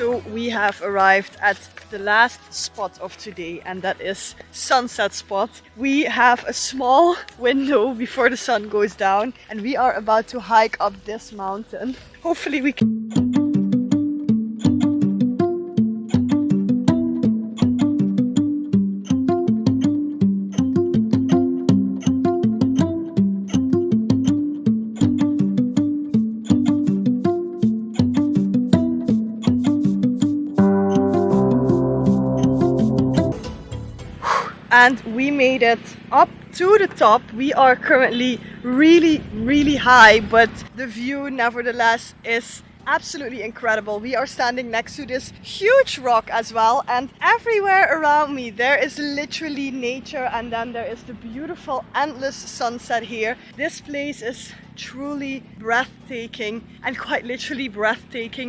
So we have arrived at the last spot of today, and that is sunset spot. We have a small window before the sun goes down, and we are about to hike up this mountain. Hopefully we can. And we made it up to the top. We are currently really high, but the view nevertheless is absolutely incredible. We are standing next to this huge rock as well, and everywhere around me there is literally nature, and then there is the beautiful endless sunset here. This place is truly breathtaking, and quite literally breathtaking.